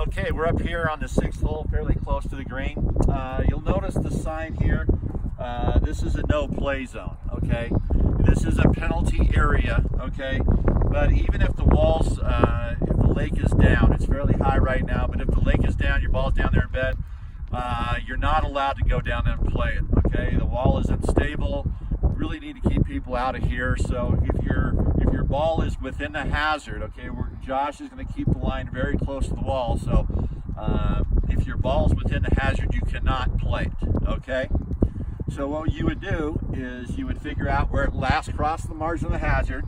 Okay, we're up here on the 6th hole, fairly close to the green. You'll notice the sign here. This is a no play zone, okay? This is a penalty area, okay? But even if the walls, if the lake is down, it's fairly high right now, but if the lake is down, your ball's down there in bed, you're not allowed to go down there and play it, okay? The wall is unstable. Really need to keep people out of here. So if your ball is within the hazard, okay, Josh is going to keep the line very close to the wall. So if your ball is within the hazard, you cannot play it, okay? So what you would do is you would figure out where it last crossed the margin of the hazard.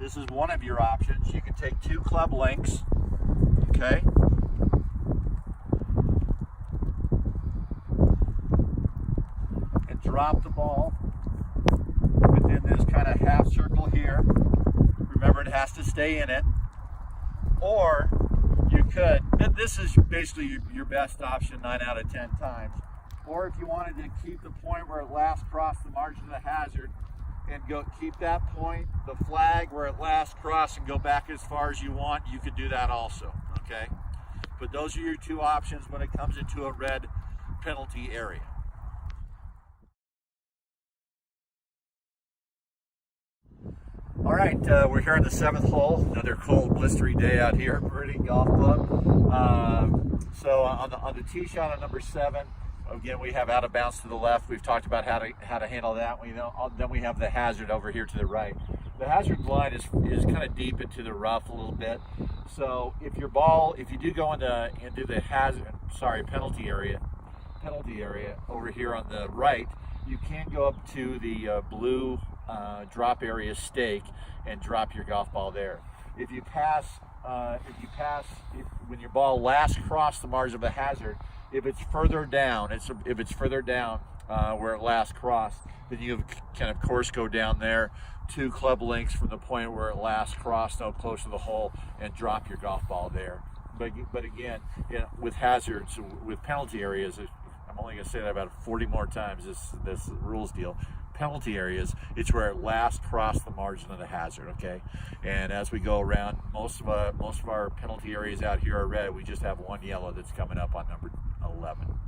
This is one of your options. You can take 2 club lengths, okay? And drop the ball within this kind of half circle here. Remember, it has to stay in it. Or you could, this is basically your best option 9 out of 10 times. Or if you wanted to keep the point where it last crossed the margin of the hazard and go keep that point, the flag where it last crossed, and go back as far as you want, you could do that also, okay? But those are your 2 options when it comes into a red penalty area. All right, we're here on the 7th hole. Another cold, blistery day out here at Meridian Golf Club. So on the tee shot on number 7, again, we have out of bounds to the left. We've talked about how to handle that. Then we have the hazard over here to the right. The hazard line is kind of deep into the rough a little bit. So if you do go into the penalty area over here on the right, you can go up to the blue drop area stake and drop your golf ball there. If you pass, when your ball last crossed the margin of the hazard, if it's further down, where it last crossed, then you can of course go down there 2 club lengths from the point where it last crossed out close to the hole and drop your golf ball there. But again, with hazards, with penalty areas, I'm only going to say that about 40 more times, this rules deal. Penalty areas, it's where it last crossed the margin of the hazard, okay? And as we go around, most of our penalty areas out here are red. We just have 1 yellow that's coming up on number 11.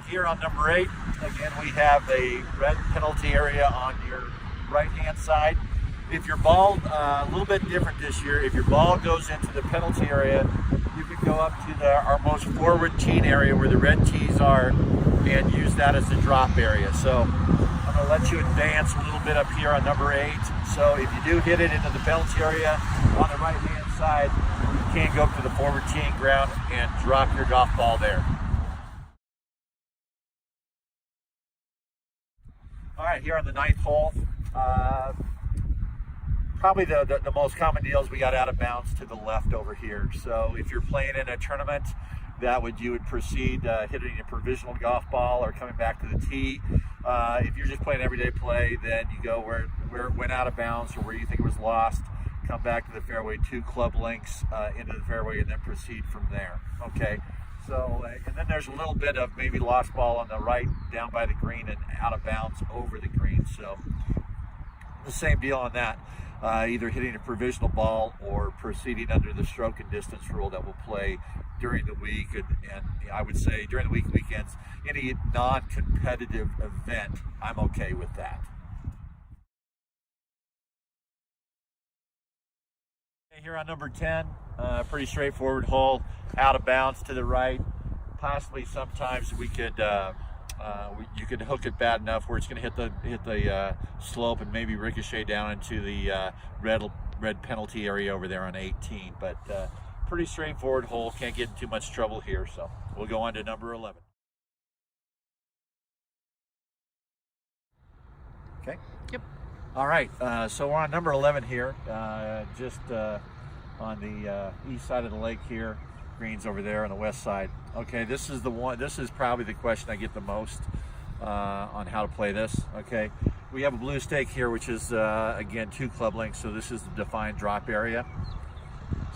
Here on number 8, again, we have a red penalty area on your right-hand side. If your ball, a little bit different this year, if your ball goes into the penalty area, you can go up to our most forward tee area where the red tees are and use that as the drop area. So I'm going to let you advance a little bit up here on number 8. So if you do hit it into the penalty area on the right-hand side, you can go up to the forward teeing ground and drop your golf ball there. All right, here on the 9th hole, probably the most common deals we got out of bounds to the left over here. So if you're playing in a tournament, you would proceed hitting a provisional golf ball or coming back to the tee. If you're just playing everyday play, then you go where it went out of bounds or where you think it was lost, come back to the fairway 2 club lengths into the fairway, and then proceed from there. Okay. So, and then there's a little bit of maybe lost ball on the right down by the green and out of bounds over the green. So the same deal on that. Either hitting a provisional ball or proceeding under the stroke and distance rule that will play during the week, and I would say during the weekends, any non-competitive event, I'm okay with that. Here on number 10, pretty straightforward hole, out of bounds to the right. Possibly sometimes we could you could hook it bad enough where it's going to hit the slope and maybe ricochet down into the red penalty area over there on 18. But pretty straightforward hole. Can't get in too much trouble here. So we'll go on to number 11. Okay. Yep. All right. So we're on number 11 here, just on the east side of the lake here. Greens over there on the west side. Okay, this is the one. This is probably the question I get the most on how to play this. Okay, we have a blue stake here, which is again 2 club lengths. So this is the defined drop area.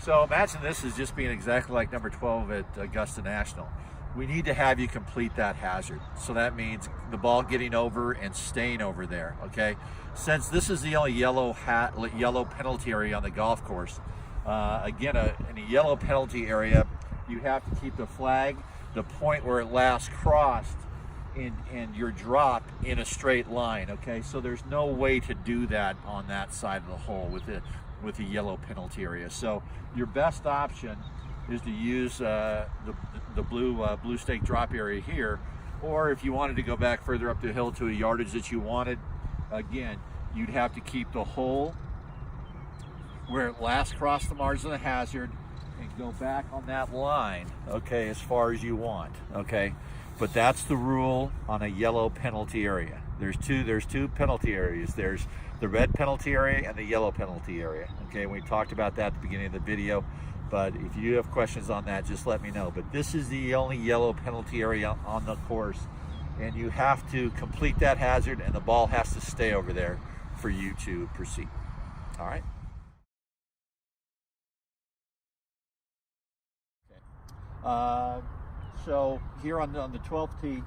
So imagine this is just being exactly like number 12 at Augusta National. we need to have you complete that hazard. So that means the ball getting over and staying over there, okay? Since this is the only yellow penalty area on the golf course, again, in a yellow penalty area, you have to keep the flag, the point where it last crossed, and your drop in a straight line, okay? So there's no way to do that on that side of the hole with the yellow penalty area. So your best option is to use the blue stake drop area here, or if you wanted to go back further up the hill to a yardage that you wanted, again, you'd have to keep the hole where it last crossed the margin of the hazard and go back on that line, okay, as far as you want, okay? But that's the rule on a yellow penalty area. There's two penalty areas. There's the red penalty area and the yellow penalty area, okay? We talked about that at the beginning of the video, but if you have questions on that, just let me know. But this is the only yellow penalty area on the course, and you have to complete that hazard, and the ball has to stay over there for you to proceed. All right? Okay. So here on the 12th tee,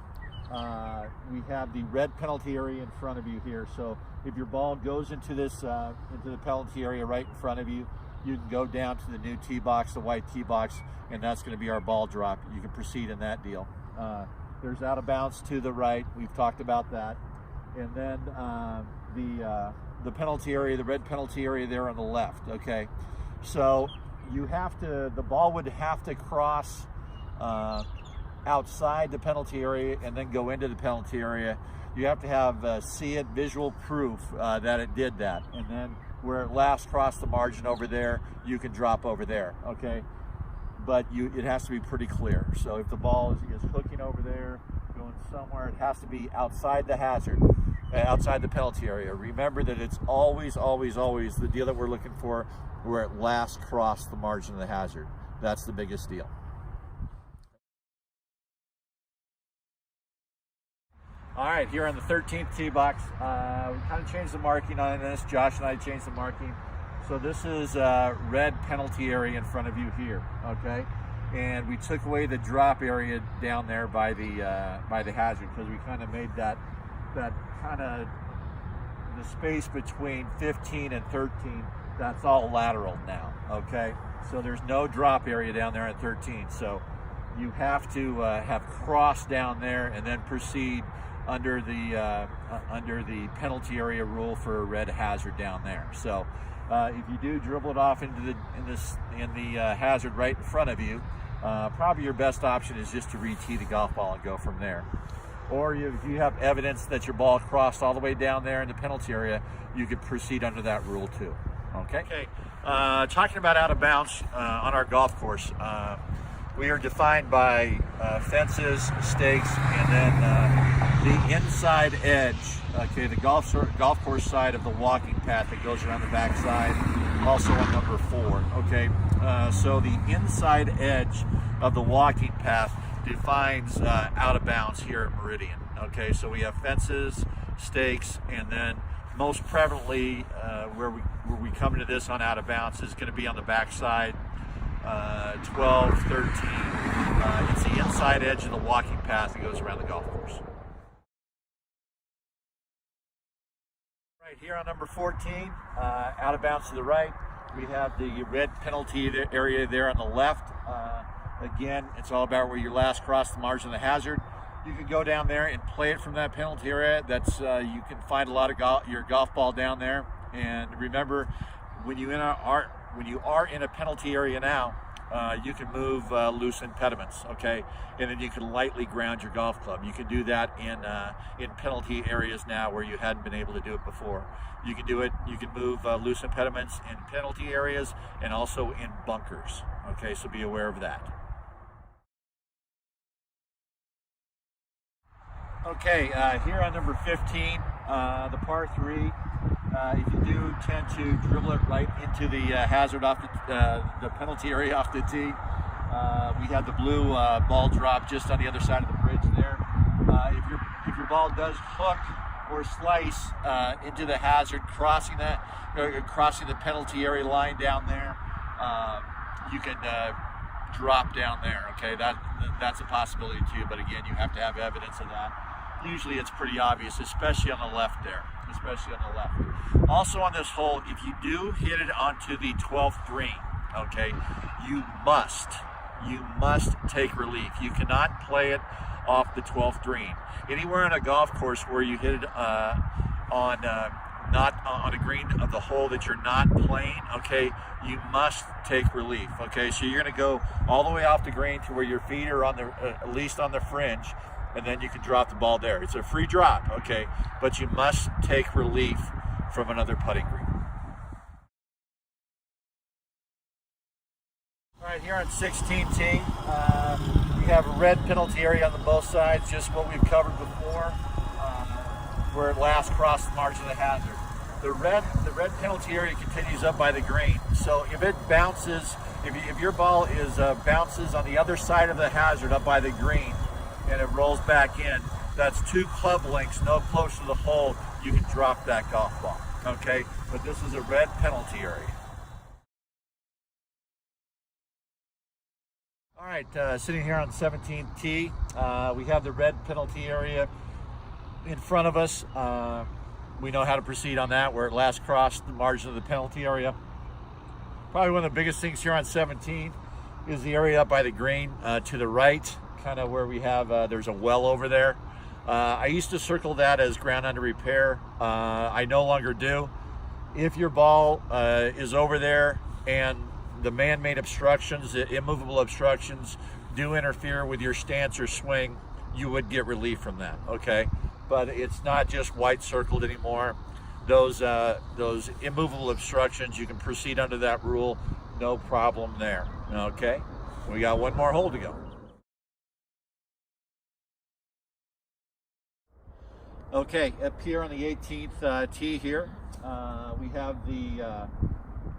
we have the red penalty area in front of you here. So if your ball goes into this into the penalty area right in front of you, you can go down to the new tee box, the white tee box, and that's going to be our ball drop. You can proceed in that deal. There's out of bounds to the right. We've talked about that. And then the penalty area, the red penalty area there on the left, okay? So you have to, the ball would have to cross outside the penalty area and then go into the penalty area. You have to have see it, visual proof that it did that. And then where it last crossed the margin over there, you can drop over there, okay? But it has to be pretty clear. So if the ball is hooking over there, going somewhere, it has to be outside the hazard, outside the penalty area. Remember that it's always, always, always the deal that we're looking for where it last crossed the margin of the hazard. That's the biggest deal. All right, here on the 13th tee box, we kind of changed the marking on this. Josh and I changed the marking. So this is red penalty area in front of you here, okay? And we took away the drop area down there by the hazard because we kind of made that kind of the space between 15 and 13. That's all lateral now, okay? So there's no drop area down there at 13. So you have to have cross down there and then proceed under the penalty area rule for a red hazard down there. So if you do dribble it off into the hazard right in front of you, probably your best option is just to re-tee the golf ball and go from there. Or if you have evidence that your ball crossed all the way down there in the penalty area, you could proceed under that rule too. Okay. Talking about out of bounds on our golf course, we are defined by fences, stakes, and then the inside edge, okay, the golf course side of the walking path that goes around the back side, also on number 4, okay? So the inside edge of the walking path defines out of bounds here at Meridian, okay? So we have fences, stakes, and then most prevalently where we come into this on out of bounds is going to be on the back side, 12, 13. It's the inside edge of the walking path that goes around the golf course. Right here on number 14, out of bounds to the right, we have the red penalty area there on the left. Again, it's all about where you last crossed the margin of the hazard. You can go down there and play it from that penalty area. That's you can find a lot of your golf ball down there. And remember, when you are in a penalty area now, you can move loose impediments, okay? And then you can lightly ground your golf club. You can do that in penalty areas now where you hadn't been able to do it before. You can do it, you can move loose impediments in penalty areas and also in bunkers, okay? So be aware of that. Okay, here on number 15, the par 3, if you do tend to dribble it right into the hazard off the penalty area off the tee, we have the blue ball drop just on the other side of the bridge there. If your ball does hook or slice into the hazard, crossing the penalty area line down there, you can drop down there. Okay, that's a possibility too, but again, you have to have evidence of that. Usually it's pretty obvious, especially on the left there, especially on the left. Also on this hole, if you do hit it onto the 12th green, okay, you must take relief. You cannot play it off the 12th green. Anywhere on a golf course where you hit it not on a green of the hole that you're not playing, okay, you must take relief. Okay, so you're going to go all the way off the green to where your feet are on the at least on the fringe, and then you can drop the ball there. It's a free drop, okay, but you must take relief from another putting green. All right, here on 16T, we have a red penalty area on both sides, just what we've covered before, where it last crossed the margin of the hazard. The red penalty area continues up by the green. So if it bounces, if your ball is bounces on the other side of the hazard up by the green, and it rolls back in, that's 2 club lengths no closer to the hole, you can drop that golf ball. Okay, but this is a red penalty area. All right, sitting here on 17th tee, we have the red penalty area in front of us. We know how to proceed on that, where it last crossed the margin of the penalty area. Probably one of the biggest things here on 17 is the area up by the green to the right, kind of where we have, there's a well over there. I used to circle that as ground under repair. I no longer do. If your ball is over there and the man-made obstructions, the immovable obstructions do interfere with your stance or swing, you would get relief from that, okay? But it's not just white circled anymore. Those immovable obstructions, you can proceed under that rule, no problem there, okay? We got one more hole to go. Okay, up here on the 18th tee here, we have the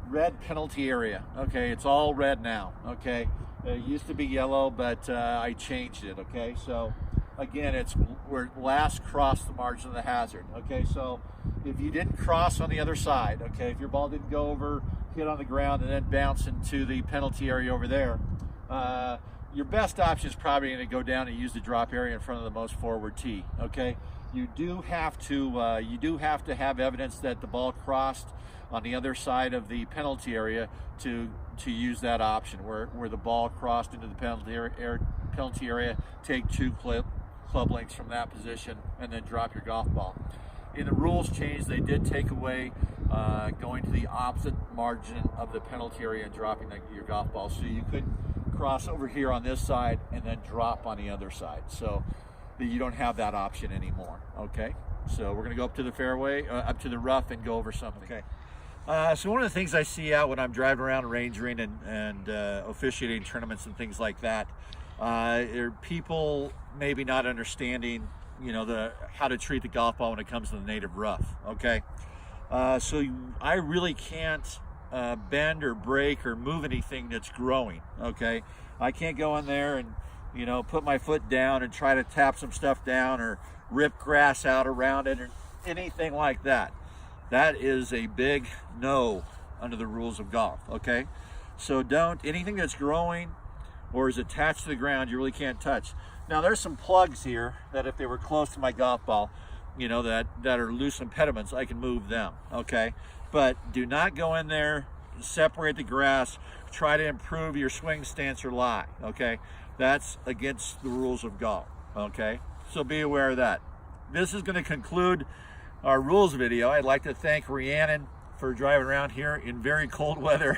red penalty area. Okay, it's all red now. Okay, it used to be yellow, but I changed it. Okay, so again, it's where it last crossed the margin of the hazard. Okay, so if you didn't cross on the other side, okay, if your ball didn't go over, hit on the ground, and then bounce into the penalty area over there, your best option is probably going to go down and use the drop area in front of the most forward tee. Okay, you do have to have evidence that the ball crossed on the other side of the penalty area to use that option, where the ball crossed into the penalty area, take 2 club lengths from that position, and then drop your golf ball. In the rules change, they did take away going to the opposite margin of the penalty area and dropping your golf ball. So you could cross over here on this side and then drop on the other side. So you don't have that option anymore. Okay, so we're going to go up to the fairway, up to the rough, and go over something. Okay. So one of the things I see out when I'm driving around rangering and officiating tournaments and things like that, are people maybe not understanding, how to treat the golf ball when it comes to the native rough. Okay, so I really can't bend or break or move anything that's growing. Okay, I can't go in there and put my foot down and try to tap some stuff down or rip grass out around it or anything like that. That is a big no under the rules of golf, okay? So anything that's growing or is attached to the ground, you really can't touch. Now there's some plugs here that if they were close to my golf ball, that are loose impediments, I can move them, okay? But do not go in there, separate the grass, try to improve your swing stance or lie, okay? That's against the rules of golf, okay? So be aware of that. This is going to conclude our rules video. I'd like to thank Rhiannon for driving around here in very cold weather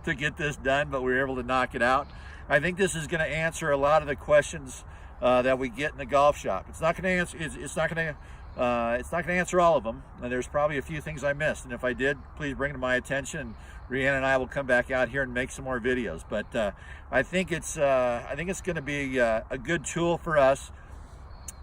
to get this done, but we were able to knock it out. I think this is going to answer a lot of the questions that we get in the golf shop. It's not going to answer. It's not going to answer all of them, and there's probably a few things I missed. And if I did, please bring it to my attention. And Rhiannon and I will come back out here and make some more videos. But I think it's going to be a good tool for us,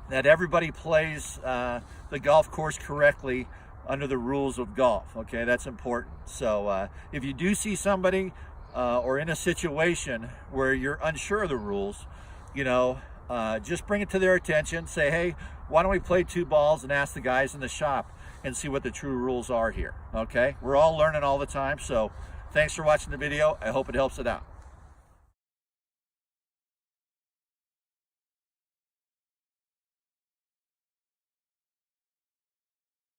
that everybody plays the golf course correctly under the rules of golf. Okay, that's important. So if you do see somebody or in a situation where you're unsure of the rules, just bring it to their attention. Say, hey, why don't we play 2 balls and ask the guys in the shop and see what the true rules are here. Okay, we're all learning all the time. So thanks for watching the video. I hope it helps it out.